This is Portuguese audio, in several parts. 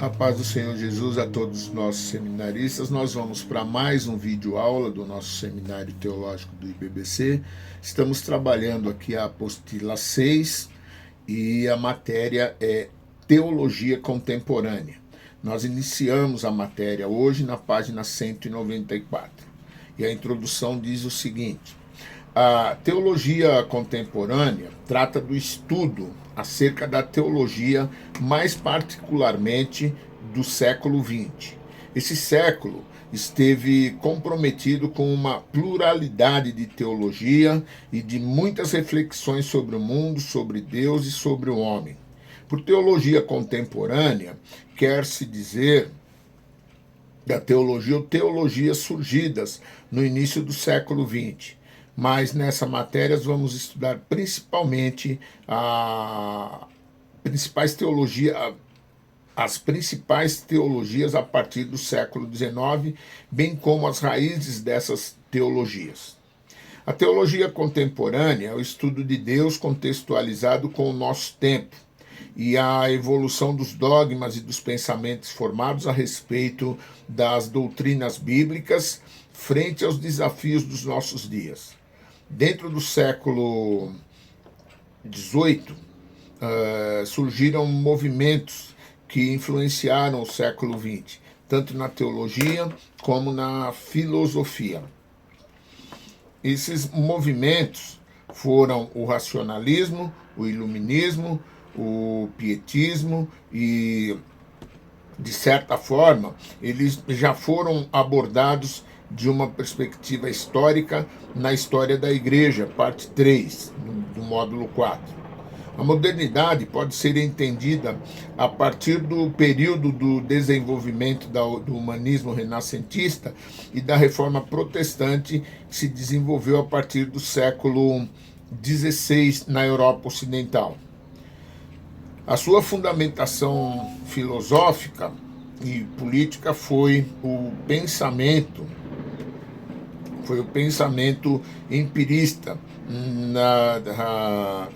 A paz do Senhor Jesus a todos os nossos seminaristas. Nós vamos para mais um vídeo aula do nosso Seminário Teológico do IBBC. Estamos trabalhando aqui a apostila 6 e a matéria é Teologia Contemporânea. Nós iniciamos a matéria hoje na página 194. E a introdução diz o seguinte: a teologia contemporânea trata do estudo acerca da teologia, mais particularmente do século XX. Esse século esteve comprometido com uma pluralidade de teologia e de muitas reflexões sobre o mundo, sobre Deus e sobre o homem. Por teologia contemporânea, quer-se dizer da teologia ou teologias surgidas no início do século XX. Mas nessa matéria vamos estudar principalmente as principais teologias a partir do século XIX, bem como as raízes dessas teologias. A teologia contemporânea é o estudo de Deus contextualizado com o nosso tempo e a evolução dos dogmas e dos pensamentos formados a respeito das doutrinas bíblicas frente aos desafios dos nossos dias. Dentro do século XVIII, surgiram movimentos que influenciaram o século XX, tanto na teologia como na filosofia. Esses movimentos foram o racionalismo, o iluminismo, o pietismo e, de certa forma, eles já foram abordados de uma perspectiva histórica na História da Igreja, parte 3, do módulo 4. A modernidade pode ser entendida a partir do período do desenvolvimento do humanismo renascentista e da reforma protestante que se desenvolveu a partir do século XVI na Europa Ocidental. A sua fundamentação filosófica e política foi o pensamento empirista,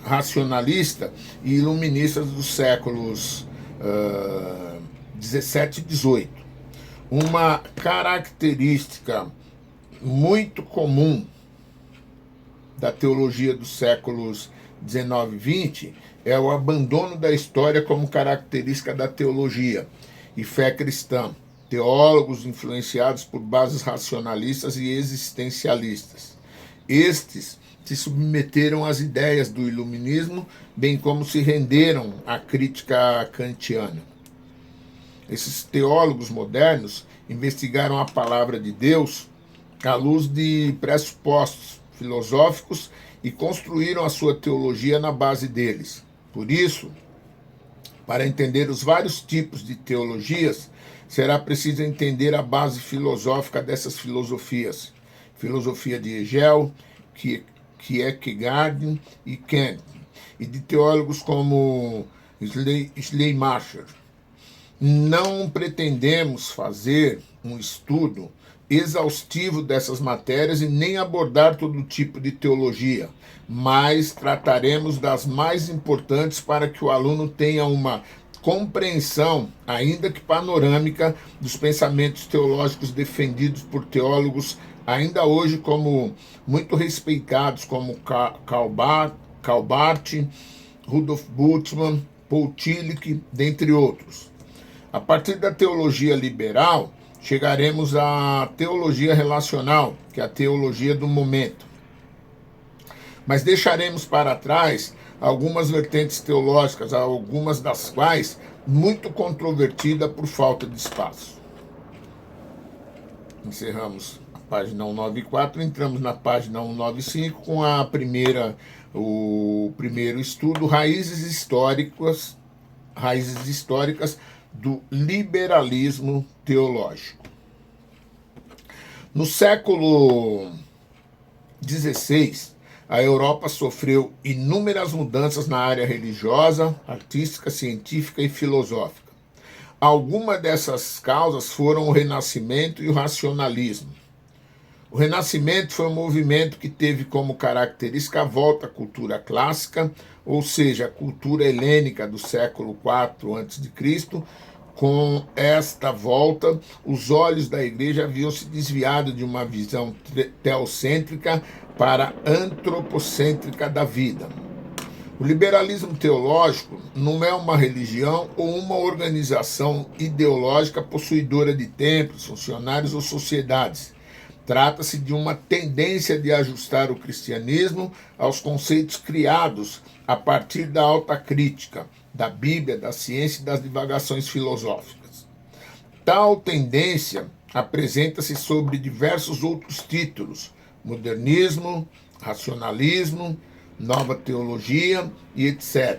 racionalista e iluminista dos séculos 17 e 18. Uma característica muito comum da teologia dos séculos 19 e 20 é o abandono da história como característica da teologia e fé cristã. Teólogos influenciados por bases racionalistas e existencialistas. Estes se submeteram às ideias do iluminismo, bem como se renderam à crítica kantiana. Esses teólogos modernos investigaram a palavra de Deus à luz de pressupostos filosóficos e construíram a sua teologia na base deles. Por isso, para entender os vários tipos de teologias, será preciso entender a base filosófica dessas filosofias. Filosofia de Hegel, Kierkegaard e Kant, e de teólogos como Schleiermacher. Não pretendemos fazer um estudo exaustivo dessas matérias e nem abordar todo tipo de teologia, mas trataremos das mais importantes para que o aluno tenha uma compreensão, ainda que panorâmica, dos pensamentos teológicos defendidos por teólogos ainda hoje como muito respeitados, como Karl Barth, Rudolf Bultmann, Paul Tillich, dentre outros. A partir da teologia liberal, chegaremos à teologia relacional, que é a teologia do momento. Mas deixaremos para trás algumas vertentes teológicas, algumas das quais muito controvertida por falta de espaço. Encerramos a página 194, entramos na página 195 com o primeiro estudo, raízes históricas do liberalismo teológico. No século XVI, a Europa sofreu inúmeras mudanças na área religiosa, artística, científica e filosófica. Algumas dessas causas foram o Renascimento e o racionalismo. O Renascimento foi um movimento que teve como característica a volta à cultura clássica, ou seja, a cultura helênica do século IV a.C., Com esta volta, os olhos da igreja haviam se desviado de uma visão teocêntrica para antropocêntrica da vida. O liberalismo teológico não é uma religião ou uma organização ideológica possuidora de templos, funcionários ou sociedades. Trata-se de uma tendência de ajustar o cristianismo aos conceitos criados a partir da alta crítica, da Bíblia, da ciência e das divagações filosóficas. Tal tendência apresenta-se sobre diversos outros títulos: modernismo, racionalismo, nova teologia e etc.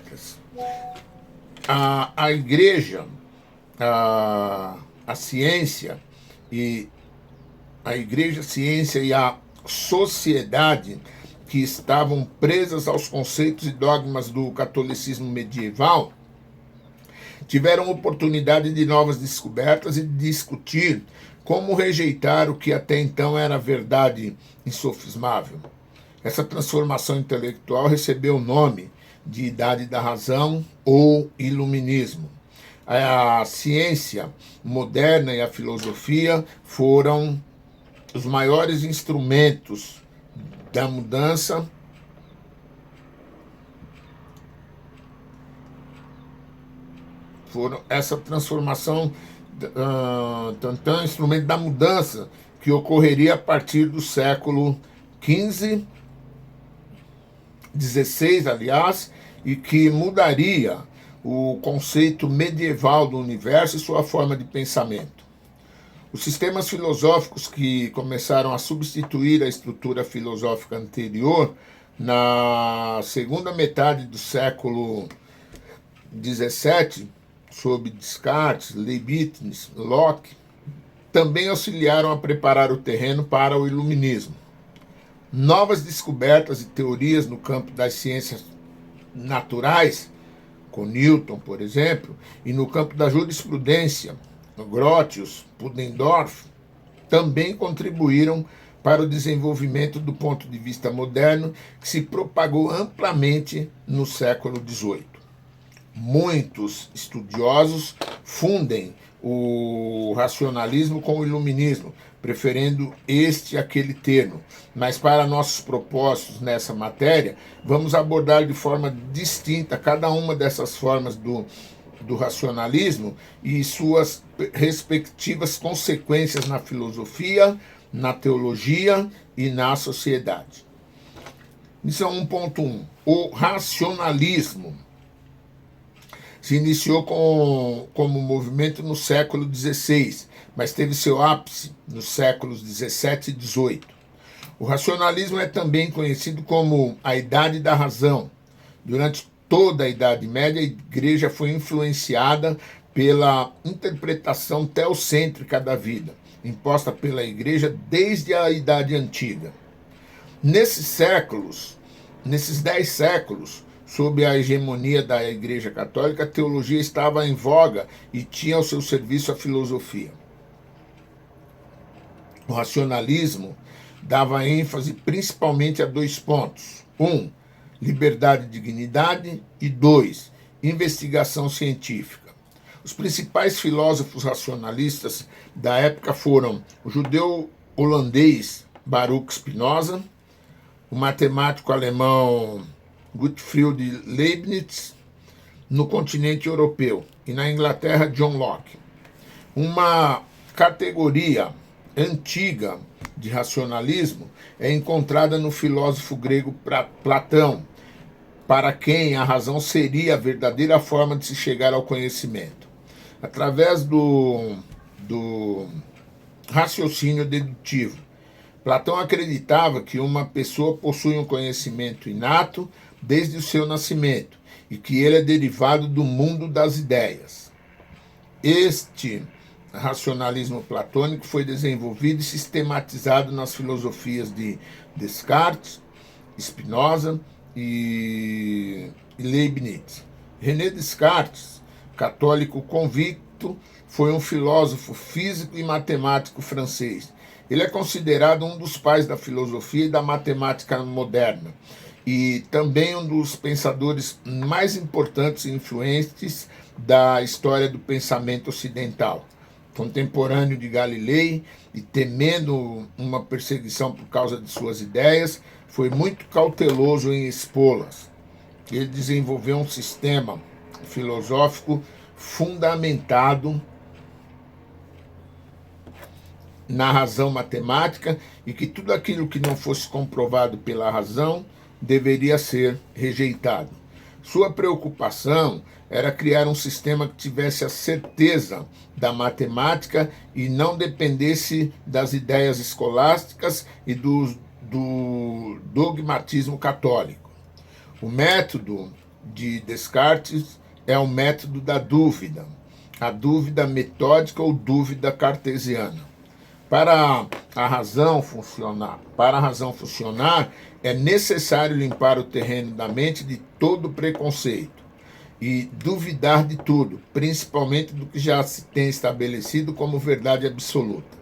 A igreja, a ciência e a igreja, a ciência e a sociedade que estavam presas aos conceitos e dogmas do catolicismo medieval tiveram oportunidade de novas descobertas e de discutir como rejeitar o que até então era verdade insofismável. Essa transformação intelectual recebeu o nome de Idade da Razão ou Iluminismo. A ciência moderna e a filosofia foram os maiores instrumentos da mudança essa transformação, instrumento da mudança que ocorreria a partir do século XV, XVI, aliás, e que mudaria o conceito medieval do universo e sua forma de pensamento. Os sistemas filosóficos que começaram a substituir a estrutura filosófica anterior na segunda metade do século XVII, sob Descartes, Leibniz, Locke, também auxiliaram a preparar o terreno para o iluminismo. Novas descobertas e teorias no campo das ciências naturais, com Newton, por exemplo, e no campo da jurisprudência, Grotius, Pudendorf, também contribuíram para o desenvolvimento do ponto de vista moderno, que se propagou amplamente no século XVIII. Muitos estudiosos fundem o racionalismo com o iluminismo, preferindo este aquele termo. Mas para nossos propósitos nessa matéria, vamos abordar de forma distinta cada uma dessas formas do racionalismo e suas respectivas consequências na filosofia, na teologia e na sociedade. Missão 1.1. O racionalismo se iniciou como movimento no século XVI, mas teve seu ápice nos séculos XVII e XVIII. O racionalismo é também conhecido como a Idade da Razão. Durante toda a Idade Média, a Igreja foi influenciada pela interpretação teocêntrica da vida, imposta pela Igreja desde a Idade Antiga. Nesses 10 séculos, sob a hegemonia da Igreja Católica, a teologia estava em voga e tinha ao seu serviço a filosofia. O racionalismo dava ênfase principalmente a 2 pontos. 1. Liberdade e dignidade. E 2. Investigação científica. Os principais filósofos racionalistas da época foram o judeu holandês Baruch Spinoza, o matemático alemão Gottfried Leibniz, no continente europeu, e na Inglaterra, John Locke. Uma categoria antiga de racionalismo é encontrada no filósofo grego Platão, para quem a razão seria a verdadeira forma de se chegar ao conhecimento. Através do raciocínio dedutivo, Platão acreditava que uma pessoa possui um conhecimento inato desde o seu nascimento e que ele é derivado do mundo das ideias. Este racionalismo platônico foi desenvolvido e sistematizado nas filosofias de Descartes, Spinoza e Leibniz. René Descartes, católico convicto, foi um filósofo físico e matemático francês. Ele é considerado um dos pais da filosofia e da matemática moderna e também um dos pensadores mais importantes e influentes da história do pensamento ocidental. Contemporâneo de Galilei e temendo uma perseguição por causa de suas ideias, foi muito cauteloso em expô-las. Ele desenvolveu um sistema filosófico fundamentado na razão matemática e que tudo aquilo que não fosse comprovado pela razão deveria ser rejeitado. Sua preocupação era criar um sistema que tivesse a certeza da matemática e não dependesse das ideias escolásticas e do dogmatismo católico. O método de Descartes é o método da dúvida, a dúvida metódica ou dúvida cartesiana. Para a razão funcionar, é necessário limpar o terreno da mente de todo preconceito e duvidar de tudo, principalmente do que já se tem estabelecido como verdade absoluta.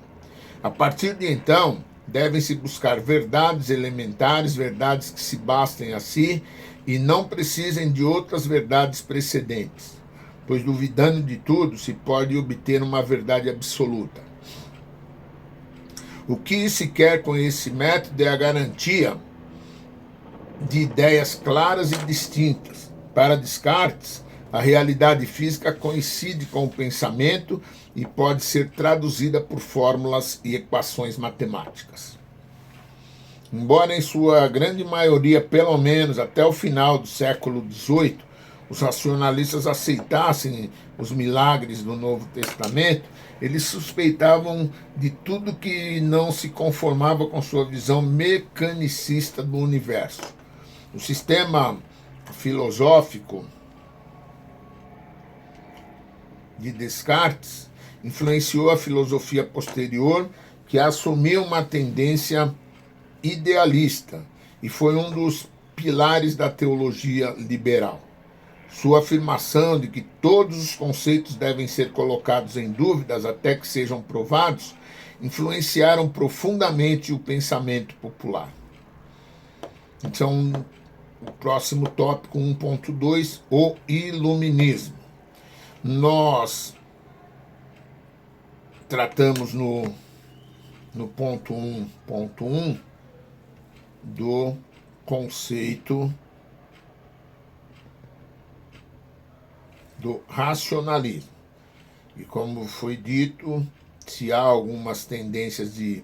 A partir de então, devem-se buscar verdades elementares, verdades que se bastem a si e não precisem de outras verdades precedentes, pois duvidando de tudo se pode obter uma verdade absoluta. O que se quer com esse método é a garantia de ideias claras e distintas. Para Descartes, a realidade física coincide com o pensamento e pode ser traduzida por fórmulas e equações matemáticas. Embora em sua grande maioria, pelo menos até o final do século XVIII, os racionalistas aceitassem os milagres do Novo Testamento, eles suspeitavam de tudo que não se conformava com sua visão mecanicista do universo. O sistema filosófico de Descartes influenciou a filosofia posterior, que assumiu uma tendência idealista e foi um dos pilares da teologia liberal. Sua afirmação de que todos os conceitos devem ser colocados em dúvidas até que sejam provados influenciaram profundamente o pensamento popular. Então, o próximo tópico, 1.2, o iluminismo. Nós tratamos no ponto 1.1 do conceito do racionalismo. E como foi dito, se há algumas tendências de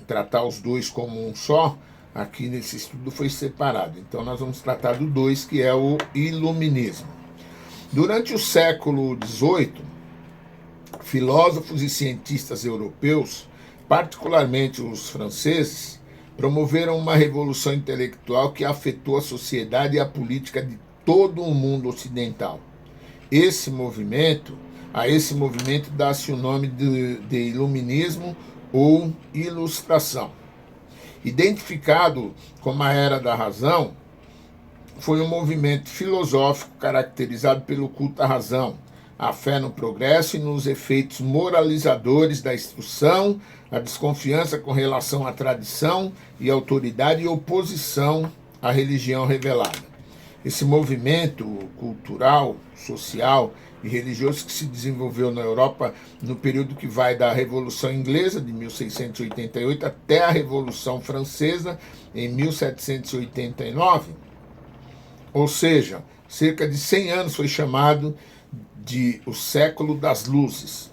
tratar os dois como um só, aqui nesse estudo foi separado. Então nós vamos tratar do 2, que é o iluminismo. Durante o século XVIII, filósofos e cientistas europeus, particularmente os franceses, promoveram uma revolução intelectual que afetou a sociedade e a política de todo o mundo ocidental. A esse movimento dá-se o nome de iluminismo ou ilustração. Identificado como a Era da Razão, foi um movimento filosófico caracterizado pelo culto à razão, a fé no progresso e nos efeitos moralizadores da instrução, a desconfiança com relação à tradição e autoridade e oposição à religião revelada. Esse movimento cultural, social e religioso que se desenvolveu na Europa no período que vai da Revolução Inglesa, de 1688, até a Revolução Francesa, em 1789, ou seja, cerca de 100 anos, foi chamado de o século das luzes.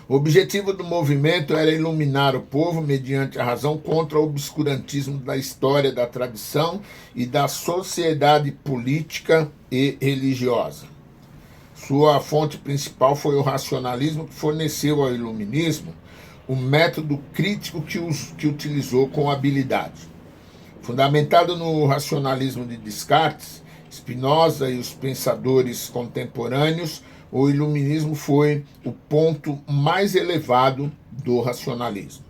O objetivo do movimento era iluminar o povo mediante a razão contra o obscurantismo da história, da tradição e da sociedade política e religiosa. Sua fonte principal foi o racionalismo, que forneceu ao iluminismo o método crítico que utilizou com habilidade. Fundamentado no racionalismo de Descartes, Spinoza e os pensadores contemporâneos, o iluminismo foi o ponto mais elevado do racionalismo.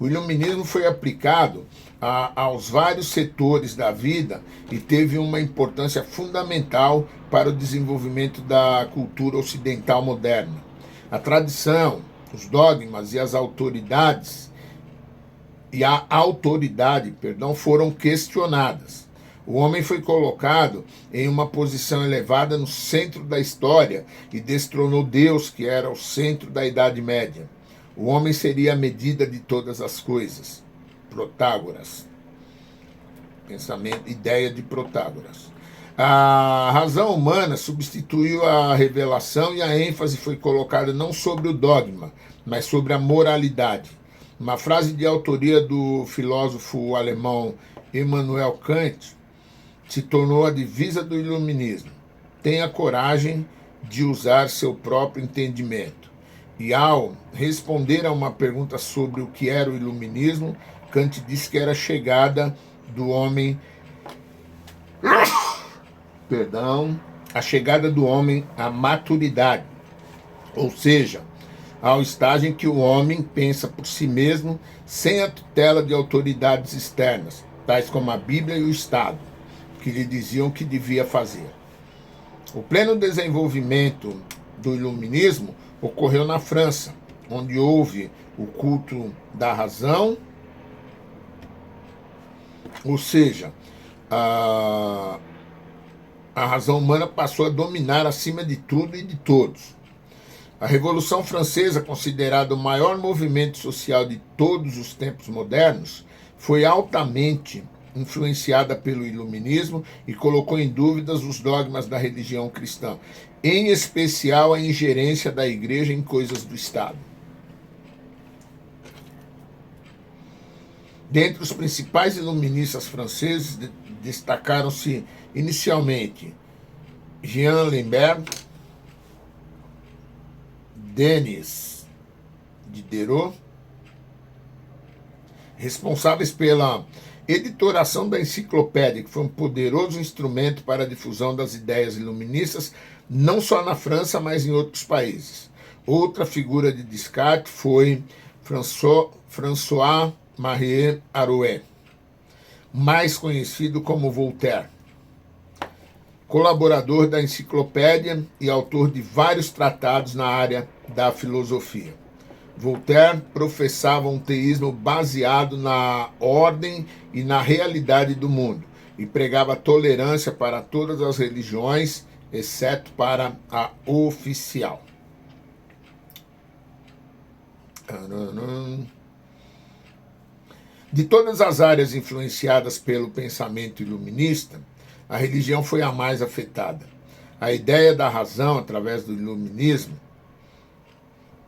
O iluminismo foi aplicado aos vários setores da vida e teve uma importância fundamental para o desenvolvimento da cultura ocidental moderna. A tradição, os dogmas e as autoridades foram questionadas. O homem foi colocado em uma posição elevada no centro da história e destronou Deus, que era o centro da Idade Média. O homem seria a medida de todas as coisas. Protágoras. Pensamento, ideia de Protágoras. A razão humana substituiu a revelação e a ênfase foi colocada não sobre o dogma, mas sobre a moralidade. Uma frase de autoria do filósofo alemão Immanuel Kant se tornou a divisa do iluminismo. Tenha coragem de usar seu próprio entendimento. E ao responder a uma pergunta sobre o que era o iluminismo, Kant disse que era a chegada do homem, a chegada do homem à maturidade, ou seja, ao estágio em que o homem pensa por si mesmo, sem a tutela de autoridades externas, tais como a Bíblia e o Estado, que lhe diziam o que devia fazer. O pleno desenvolvimento do iluminismo ocorreu na França, onde houve o culto da razão, ou seja, a razão humana passou a dominar acima de tudo e de todos. A Revolução Francesa, considerada o maior movimento social de todos os tempos modernos, foi altamente influenciada pelo iluminismo e colocou em dúvidas os dogmas da religião cristã, em especial a ingerência da igreja em coisas do Estado. Dentre os principais iluministas franceses, destacaram-se inicialmente Jean Lambert, Denis Diderot, responsáveis pela editoração da enciclopédia, que foi um poderoso instrumento para a difusão das ideias iluministas, não só na França, mas em outros países. Outra figura de destaque foi François-Marie Arouet, mais conhecido como Voltaire, colaborador da enciclopédia e autor de vários tratados na área da filosofia. Voltaire professava um teísmo baseado na ordem e na realidade do mundo e pregava tolerância para todas as religiões, exceto para a oficial. De todas as áreas influenciadas pelo pensamento iluminista, a religião foi a mais afetada. A ideia da razão, através do iluminismo,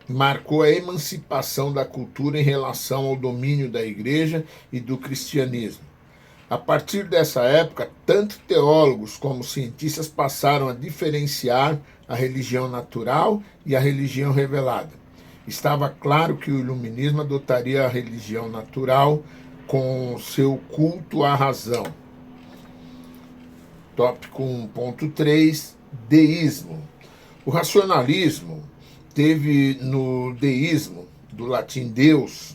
marcou a emancipação da cultura em relação ao domínio da igreja e do cristianismo. A partir dessa época, tanto teólogos como cientistas passaram a diferenciar a religião natural e a religião revelada. Estava claro que o iluminismo adotaria a religião natural com seu culto à razão. Tópico 1.3, deísmo. O racionalismo teve no deísmo, do latim Deus,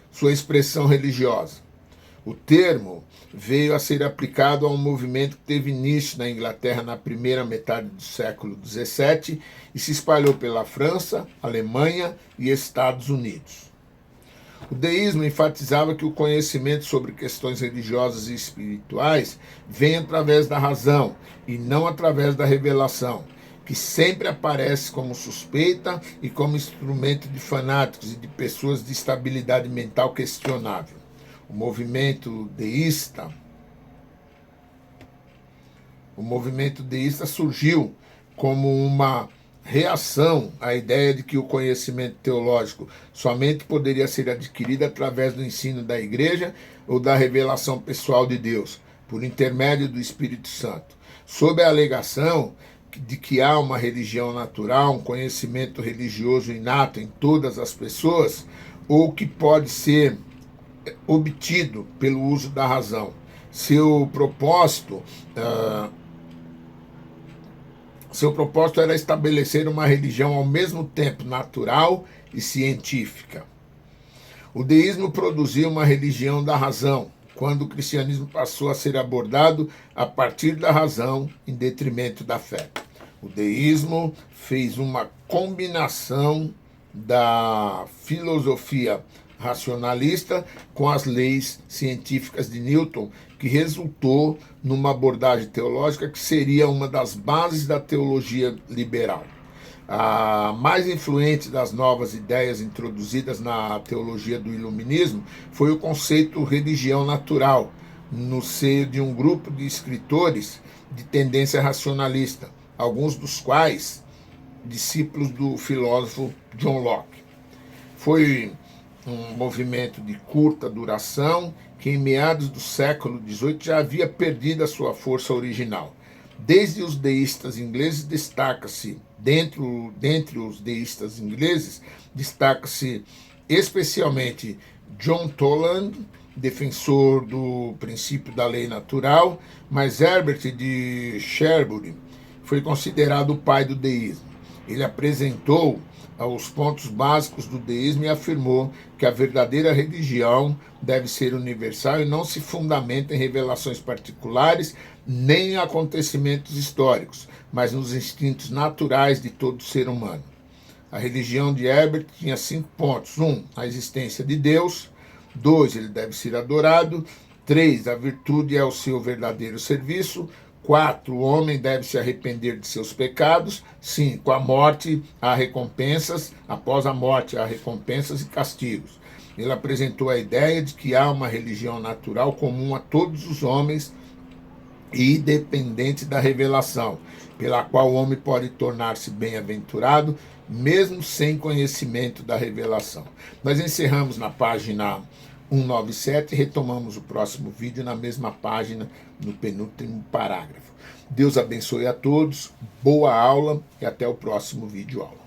sua expressão religiosa. O termo veio a ser aplicado a um movimento que teve início na Inglaterra na primeira metade do século XVII e se espalhou pela França, Alemanha e Estados Unidos. O deísmo enfatizava que o conhecimento sobre questões religiosas e espirituais vem através da razão e não através da revelação, que sempre aparece como suspeita e como instrumento de fanáticos e de pessoas de estabilidade mental questionável. O movimento deísta surgiu como uma reação à ideia de que o conhecimento teológico somente poderia ser adquirido através do ensino da igreja ou da revelação pessoal de Deus, por intermédio do Espírito Santo, sob a alegação de que há uma religião natural, um conhecimento religioso inato em todas as pessoas, ou que pode ser obtido pelo uso da razão. Seu propósito era estabelecer uma religião ao mesmo tempo natural e científica. O deísmo produziu uma religião da razão, quando o cristianismo passou a ser abordado a partir da razão em detrimento da fé. O deísmo fez uma combinação da filosofia racionalista com as leis científicas de Newton, que resultou numa abordagem teológica que seria uma das bases da teologia liberal. A mais influente das novas ideias introduzidas na teologia do iluminismo foi o conceito religião natural, no seio de um grupo de escritores de tendência racionalista, alguns dos quais discípulos do filósofo John Locke. Foi um movimento de curta duração que em meados do século XVIII já havia perdido a sua força original. Desde os deístas ingleses destaca-se, dentre os deístas ingleses, destaca-se especialmente John Toland, defensor do princípio da lei natural, mas Herbert de Cherbury foi considerado o pai do deísmo. Ele apresentou os pontos básicos do deísmo e afirmou que a verdadeira religião deve ser universal e não se fundamenta em revelações particulares nem em acontecimentos históricos, mas nos instintos naturais de todo ser humano. A religião de Herbert tinha 5 pontos. 1. A existência de Deus. 2. Ele deve ser adorado. 3. A virtude é o seu verdadeiro serviço. 4. O homem deve se arrepender de seus pecados. 5. A morte há recompensas. Após a morte há recompensas e castigos. Ele apresentou a ideia de que há uma religião natural comum a todos os homens e independente da revelação, pela qual o homem pode tornar-se bem-aventurado, mesmo sem conhecimento da revelação. Nós encerramos na página 197 e retomamos o próximo vídeo na mesma página, no penúltimo parágrafo. Deus abençoe a todos, boa aula e até o próximo vídeo aula.